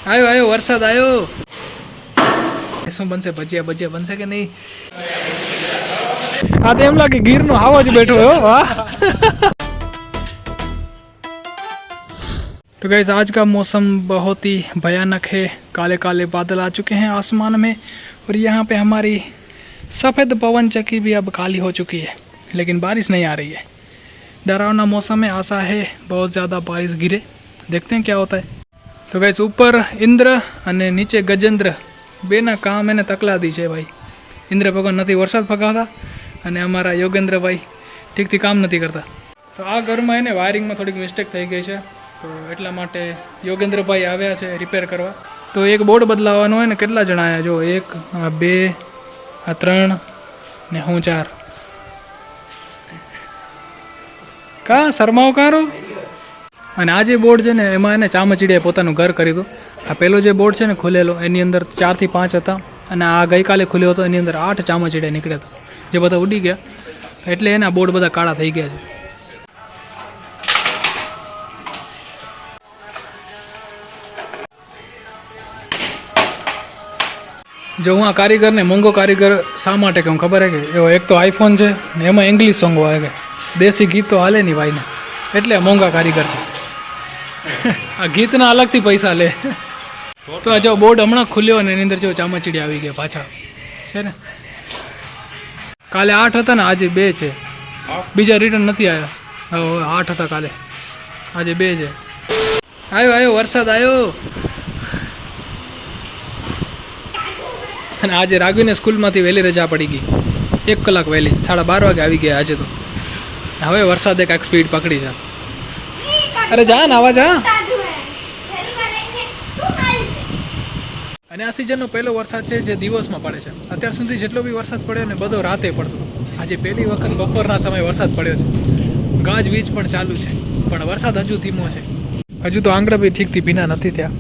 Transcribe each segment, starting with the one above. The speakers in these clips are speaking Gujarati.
आयो आयो वरसाद आयो શું બનશે ભજીયા ભજીયા બનશે કે નહીં આ તો એમ લાગે ગીરનો હાવો જ બેઠો हो वाह तो गाइस आज का मौसम बहुत ही भयानक है। काले काले बादल आ चुके हैं आसमान में और यहाँ पे हमारी सफ़ेद पवन चक्की भी अब काली हो चुकी है, लेकिन बारिश नहीं आ रही है। डरावना मौसम है, आशा है बहुत ज़्यादा बारिश गिरे, देखते हैं क्या होता है। तो गाइस ऊपर इंद्र અને નીચે ગજેન્દ્ર બેના કામ એને તકલા દી છે ભાઈ। ઇન્દ્ર ભગવાન નથી વરસાદ ફગાવતા અને અમારા યોગેન્દ્રભાઈ ઠીકથી કામ નથી કરતા। તો આ ઘરમાં એને વાયરિંગમાં થોડીક મિસ્ટેક થઈ ગઈ છે, તો એટલા માટે યોગેન્દ્રભાઈ આવ્યા છે રિપેર કરવા। તો એક બોર્ડ બદલાવવાનો હોય ને કેટલા જણા આવ્યા જો 1 2 3 ને હું 4 કા શરમાવ કારો। અને આ જે બોર્ડ છે ને એમાં એને ચામચીડિયાએ પોતાનું ઘર કરી દો। આ પહેલો જે બોર્ડ છે ને ખુલેલો એની અંદર 4 થી 5 હતા અને આ ગઈકાલે ખુલ્યો હતો એની અંદર 8 ચામચીડિયા નીકળ્યા હતા, જે બધા ઉડી ગયા એટલે એના બોર્ડ બધા કાળા થઈ ગયા છે। જો હું આ કારીગરને મોંઘો કારીગર શા માટે કહું ખબર હે કે એવો એક તો આઈફોન છે ને એમાં ઇંગ્લિશ સોંગ આવે કે દેશી ગીત તો હાલે નહીં ભાઈને, એટલે મોંઘા કારીગર છે। આ ગીતના અલગથી પૈસા લે। તો આ જો બોર્ડ હમણાં ખુલ્યો ને એની અંદર જો ચામચીડિયા આવી ગયા પાછા છે ને। કાલે 8 હતા ને આજે 2 છે, બીજા રિટર્ન નથી આવ્યા। 8 હતા કાલે, આજે 2 છે। આવ્યો આવ્યો વરસાદ આવ્યો। અને આજે રાઘવીને સ્કૂલમાંથી વહેલી રજા પડી ગઈ, 1 કલાક વહેલી, 12:30 વાગે આવી ગયા આજે। તો હવે વરસાદે કાંઈક સ્પીડ પકડી છે। અરે જા ને આવા જા। અને આ સિઝનનો પહેલો વરસાદ છે જે દિવસમાં પડે છે। અત્યાર સુધી જેટલો બી વરસાદ પડ્યો ને બધો રાતે પડતો, આજે પહેલી વખત બપોરના સમયે વરસાદ પડ્યો છે। ગાજવીજ પણ ચાલુ છે, પણ વરસાદ હજુ ધીમો છે। હજુ તો આંગળા બી ઠીકથી ભીના નથી થયા,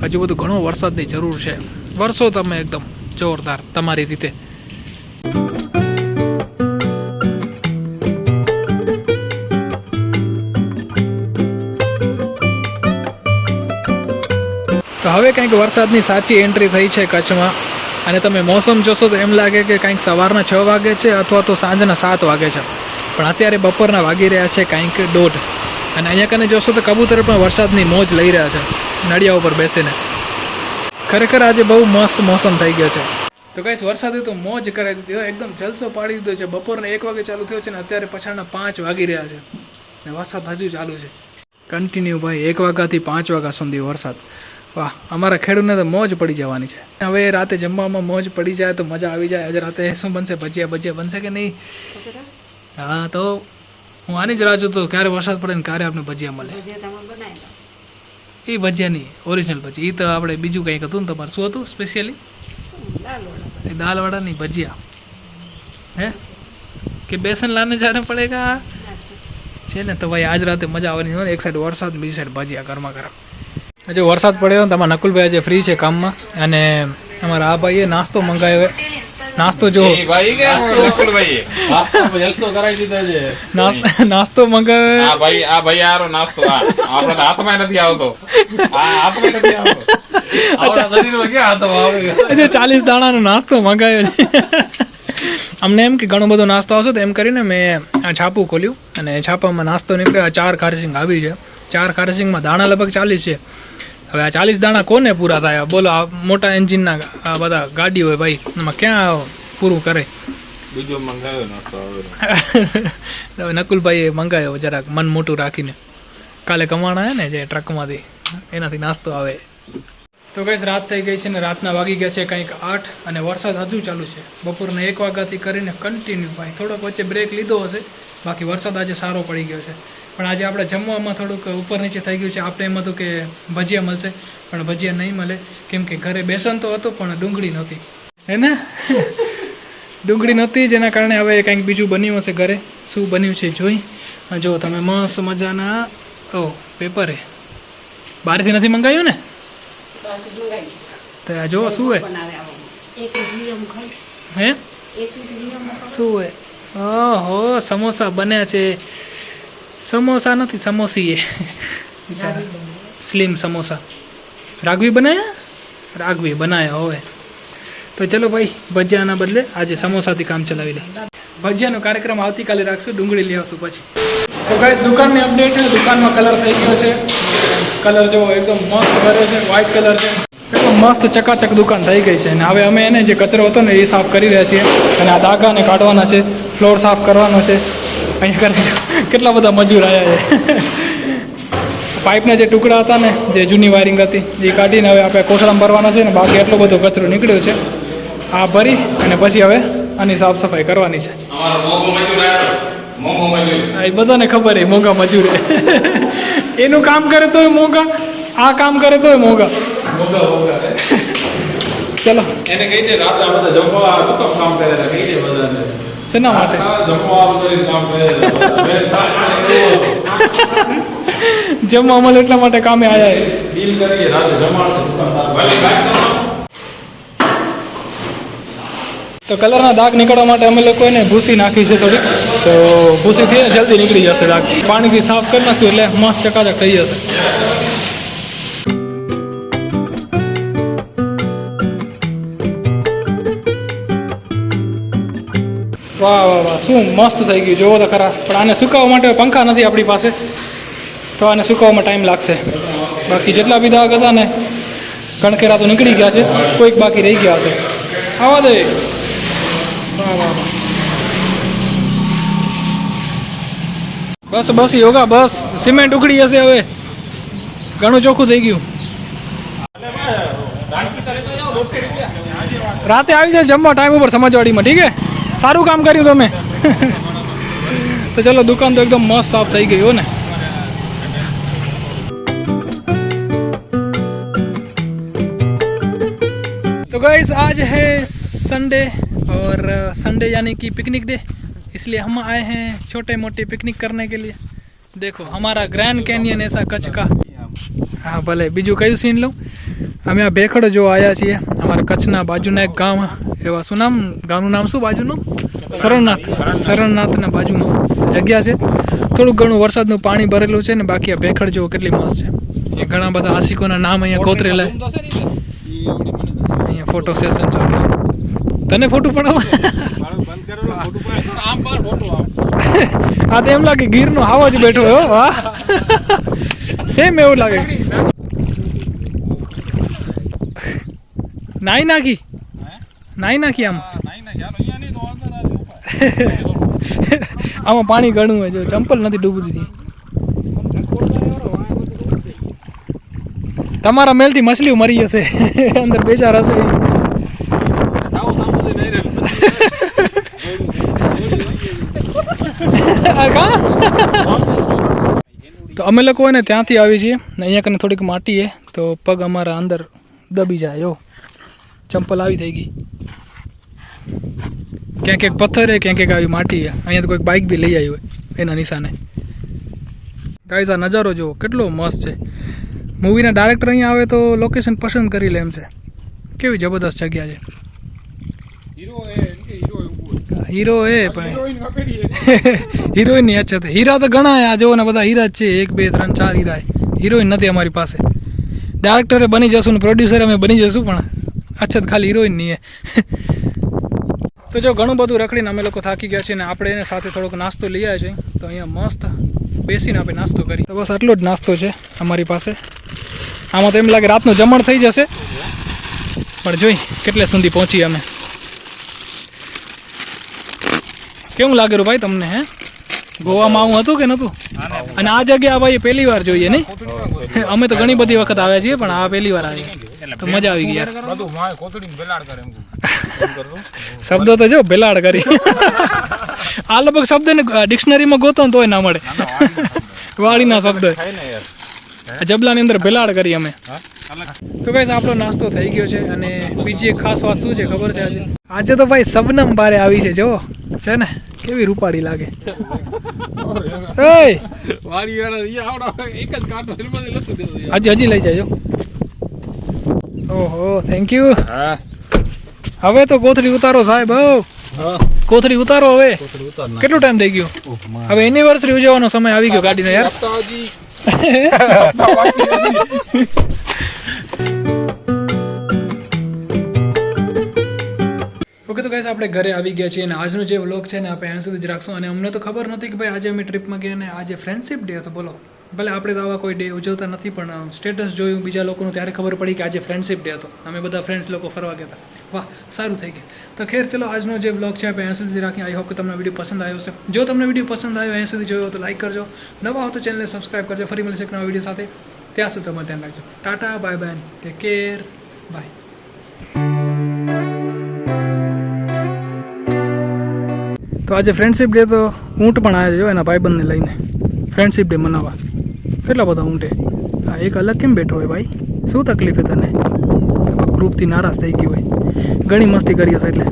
હજુ બધું ઘણો વરસાદની જરૂર છે। વરસો તમે એકદમ જોરદાર તમારી રીતે। તો હવે કંઈક વરસાદની સાચી એન્ટ્રી થઈ છે કચ્છમાં, અને તમે મોસમ જોશો તો એમ લાગે કે કંઈક સવારના 6 વાગે છે અથવા તો સાંજના 7 વાગે છે, પણ અત્યારે બપોરના વાગી રહ્યા છે કંઈક 1:30। અને અહીંયા કને જોશો તો કબૂતર પણ વરસાદની મોજ લઈ રહ્યા છે નળિયા ઉપર બેસીને। ખરેખર આજે બહુ મસ્ત મોસમ થઈ ગયો છે। તો ગાઈસ વરસાદે તો મોજ કરાવી દીધી, એકદમ જલસો પાડી દીધો છે। બપોરના 1 વાગે ચાલુ થયો છે ને અત્યારે પછાડના 5 વાગી રહ્યા છે ને વરસાદ હજુ ચાલુ છે કન્ટિન્યુ ભાઈ, 1 વાગ્યાથી 5 વાગ્યા સુધી વરસાદ। વાહ, અમારા ખેડૂતને તો મોજ પડી જવાની છે। હવે રાતે જમવામાં મોજ પડી જાય તો મજા આવી જાય। આજે રાતે શું બનશે, ભજીયા ભજીયા બનશે કે નહીં? હા, તો હું આની જ રાહ જોતો ક્યારે વરસાદ પડે ને ક્યારે આપણે ભજીયા મળે। એ ભજીયા નહીં, ઓરિજિનલ ભજીયા। એ તો આપણે બીજું કંઈક હતું ને તમારે, શું હતું સ્પેશિયલી? દાલવાળા નહીં, ભજીયા હે કે બેસન લાને જાને પડેગા છે ને। તો ભાઈ આજ રાતે મજા આવવાની હોય, એક સાઈડ વરસાદ બીજી સાઈડ ભજીયા ગરમા ગરમ। હજુ વરસાદ પડ્યો ને તમારા નકુલભાઈ આજે ફ્રી છે કામમાં, અને અમારા આ ભાઈએ નાસ્તો મંગાવ્યો। નાસ્તો જો નાસ્તો મંગાવ્યો, 40 દાણાનો નાસ્તો મંગાવ્યો છે। અમને એમ કે ઘણો બધો નાસ્તો આવશે, તો એમ કરીને મેં આ છાપું ખોલ્યું અને છાપામાં નાસ્તો નીકળ્યો। 4 ખારસિંગ આવી છે, 4 ખારસિંગમાં દાણા લગભગ 40 છે। હવે આ 40 દાણા કોને પૂરા થાય બોલો? આ મોટા એન્જિનના આ બધા ગાડી હોય ભાઈ, એમાં ક્યાં પૂરું કરે? બીજો મંગાવ્યો નાસ્તો હવે નકુલભાઈએ મંગાવ્યો જરાક મન મોટું રાખીને। કાલે કમાણા હે ને જે ટ્રકમાંથી, એનાથી નાસ્તો આવે। તો ગાઈસ રાત થઈ ગઈ છે ને રાતના વાગી ગયા છે કંઈક 8 અને વરસાદ હજુ ચાલુ છે। બપોરના 1 વાગ્યાથી કરીને કન્ટિન્યુ ભાઈ, થોડોક વચ્ચે બ્રેક લીધો હશે, બાકી વરસાદ આજે સારો પડી ગયો છે। પણ આજે આપણે જમવામાં થોડુંક ઉપર નીચે થઈ ગયું છે। આપણે એમ હતું કે ભજીયા મળશે, પણ ભજીયા નહીં મળે, કેમ કે ઘરે બેસન તો હતો પણ ડુંગળી નહોતી, હે ને? ડુંગળી નહોતી, જેના કારણે હવે કંઈક બીજું બન્યું હશે ઘરે। શું બન્યું છે જોઈ, જો તમે મસ્ત મજાના પેપર હે, બહારથી નથી મંગાવ્યું ને? તો જો શું હે, હે શું હે? ઓહો, સમોસા બન્યા છે। સમોસા નથી, સમોસી એ, સ્લીમ સમોસા। રાઘવી બનાયા રાઘવી બનાયા હવે તો ચલો ભાઈ ભજીયાના બદલે આજે સમોસાથી કામ ચલાવી લે ભજીયાનો કાર્યક્રમ આવતીકાલે રાખશું ડુંગળી લઈ આવશું પછી તો ગાઈસ દુકાનની અપડેટ છે દુકાનમાં કલર થઈ ગયો છે કલર જો એકદમ મસ્ત કરે છે વ્હાઇટ કલર છે એકદમ મસ્ત ચકાચક દુકાન થઈ ગઈ છે અને હવે અમે એને જે કચરો હતો ને એ સાફ કરી રહ્યા છીએ અને આ ડાઘાને કાઢવાના છે ફ્લોર સાફ કરવાનો છે અહીંયા કરી કેટલા બધા મજૂર આવ્યા છે પાઇપના જે ટુકડા હતા ને જે જૂની વાયરિંગ હતી એ કાઢીને હવે આપણે કોથળામાં ભરવાના છે ને બાકી એટલો બધો કચરો નીકળ્યો છે આ ભરી અને પછી હવે આની સાફ સફાઈ કરવાની છે એ બધાને ખબર છે મોંઘા મજૂર એનું કામ કરે તોય મોંઘા આ કામ કરે તોય મોંઘા ચલો એને કહી દે રાતે આ બધા જમવા શું કામ કામ કરે છે કહી દે બધાને શેના માટે જમવા બધું કામ કરે જમવા મળે એટલા માટે કામે આવ્યા છે ડીલ કરીએ રાતે જમાડશે દુકાનદાર ભલે બાઈક તો કલરના દાગ નીકળવા માટે અમે લોકો એને ભૂસી નાખી છે થોડીક તો ભૂસીથી ને જલ્દી નીકળી જશે દાગ પાણીથી સાફ કરી નાખ્યું એટલે મસ્ત ચકાચક થઈ જશે વાહ વાહ વાહ શું મસ્ત થઈ ગયું જોવો તો ખરા પણ આને સુકાવવા માટે પંખા નથી આપણી પાસે તો આને સુકાવવામાં ટાઈમ લાગશે બાકી જેટલા બી દાગ હતા ને કણકેરા તો નીકળી ગયા છે કોઈક બાકી રહી ગયા હશે આવા દે વાહ વાહ બસ બસ યોગા બસ સિમેન્ટ ઉખડી જશે હવે ઘણું ચોખ્ખું થઈ ગયું રાતે આવી જાય જમવા ટાઈમ ઉપર સમાજવાડીમાં ઠીક હે સારું કામ કર્યું તમે તો ચલો દુકાન તો एकदम મસ્ત સાફ થઈ ગઈ હો ને तो गाइस आज है संडे और संडे यानी कि पिकनिक डे इसलिए हम आए हैं छोटे मोटे पिकनिक करने के लिए देखो हमारा ग्रैंड कैनियन ऐसा कच्छ का हाँ भले बीजू कई सीन लो અમે આ ભેખડ જો આવ્યા છીએ અમારા કચ્છના બાજુના એક ગામ એવા શું નામ ગામનું નામ શું બાજુનું શરણનાથના બાજુમાં જગ્યા છે થોડુંક ઘણું વરસાદનું પાણી ભરેલું છે ને બાકી આ ભેખડ જેવો કેટલી મસ્ત છે એ ઘણા બધા આશિકોના નામ અહીંયા કોતરેલા અહીંયા ફોટો સેશન ચાલુ તને ફોટો પડાવો આ તો એમ લાગે ગીરનો હાવો જ બેઠો હો વાહ સેમ એવું લાગે નાઈ નાખી આમાં પાણી ઘણું હોય જો ચંપલ નથી ડૂબતી હતી તમારા મેલથી મછલીઓ મરી જશે અંદર બેચાર હશે તો અમે લોકો એને ત્યાંથી આવી છીએ ને અહીંયા કને થોડીક માટી છે તો પગ અમારા અંદર દબી જાય જો ચંપલ આવી થઈ ગઈ ક્યાંક એક પથ્થર છે ક્યાંક એક આવી માટી છે અહીંયા તો કોઈક બાઇક બી લઈ આવી હોય એના નિશાને ગાઈસ આ નજારો જુઓ કેટલો મસ્ત છે મૂવીના ડાયરેક્ટર અહીંયા આવે તો લોકેશન પસંદ કરી લે એમ છે કેવી જબરદસ્ત જગ્યા છે હીરો એ પણ હિરોઈનની અછત હીરા તો ઘણા આ જોવો ને બધા હીરા જ છે 1 2 3 4 હીરા હિરોઈન નથી અમારી પાસે ડાયરેક્ટરે બની જશું ને પ્રોડ્યુસર અમે બની જશું પણ અછત ખાલી હિરોઈનની તો જો ઘણું બધું રખડીને અમે લોકો થાકી ગયા છીએ ને આપણે એને સાથે થોડોક નાસ્તો લઈ આવ્યા છીએ તો અહીંયા મસ્ત બેસીને આપણે નાસ્તો કરી તો બસ આટલો જ નાસ્તો છે અમારી પાસે આમાં તો એમ લાગે રાતનું જમણ થઈ જશે પણ જોઈ કેટલે સુધી પહોંચી અમે કેવું લાગેલું ભાઈ તમને હે ગોવામાં આવું હતું કે નહોતું અને આ જગ્યા ભાઈ પહેલી વાર જોઈએ નહીં અમે તો ઘણી બધી વખત આવ્યા છીએ પણ આ પહેલી વાર આવી તો મજા આવી ગઈ યાર શબ્દો તો જો ભેલાડ કરી આ લગભગ શબ્દને ડિક્શનરીમાં ગોતો ને તોય ના મળે વાડીના શબ્દ જબલાની અંદર ભેલાડ કરી અમે તો ભાઈ આપણો નાસ્તો થઈ ગયો છે અને બીજી એક ખાસ વાત શું છે ખબર છે આજે તો ભાઈ સબનમ બારે આવી છે જો છે ને કેવી રૂપાળી લાગે હજી લઈ જાજો ઓહો થેન્ક યુ હવે તો કોથળી ઉતારો સાહેબ કોથળી ઉતારો હવે કેટલો ટાઈમ થઈ ગયો હવે એનિવર્સરી ઉજવવાનો સમય આવી ગયો ગાડીનો યાર તો ગાઈસ આપણે ઘરે આવી ગયા છીએ અને આજનો જે વ્લોગ છે ને આપણે અહીં સુધી જ રાખશું. અને અમને તો ખબર નથી કે ભાઈ આજે અમે ટ્રીપમાં ગયા અને આજે ફ્રેન્ડશિપ ડે હતો. બોલો, ભલે આપણે તો આવા કોઈ ડે ઉજવતા નથી, પણ સ્ટેટસ જોયું બીજા લોકોનું ત્યારે ખબર પડી કે આજે ફ્રેન્ડશિપ ડે હતો. અમે બધા ફ્રેન્ડ્સ લોકો ફરવા ગયા હતા. વાહ, સારું થઈ ગયું. તો ખેર ચલો, આજનો જે વ્લોગ છે આપણે અહીં સુધી રાખીએ. આઈ હોપ કે તમને વિડીયો પસંદ આવ્યો હશે. જો તમને વિડીયો પસંદ આવ્યો, અહીં સુધી જોયો તો લાઈક કરજો, નવા હો તો ચેનલને સબસ્ક્રાઈબ કરજો. ફરી મળીશું એક નવા વિડીયો સાથે. ત્યાં સુધી તમે ધ્યાન રાખજો. Ta ta, bye bye, take care, bye. તો આજે ફ્રેન્ડશિપ ડે તો ઊંટ પણ આવે છે એના ભાઈબંધને લઈને ફ્રેન્ડશિપ ડે મનાવવા. કેટલા બધા ઊંટે. હા, એક અલગ કેમ બેઠો હોય ભાઈ? શું તકલીફ છે તને? ગ્રુપથી નારાજ થઈ ગઈ હોય, ઘણી મસ્તી કરી હશે એટલે.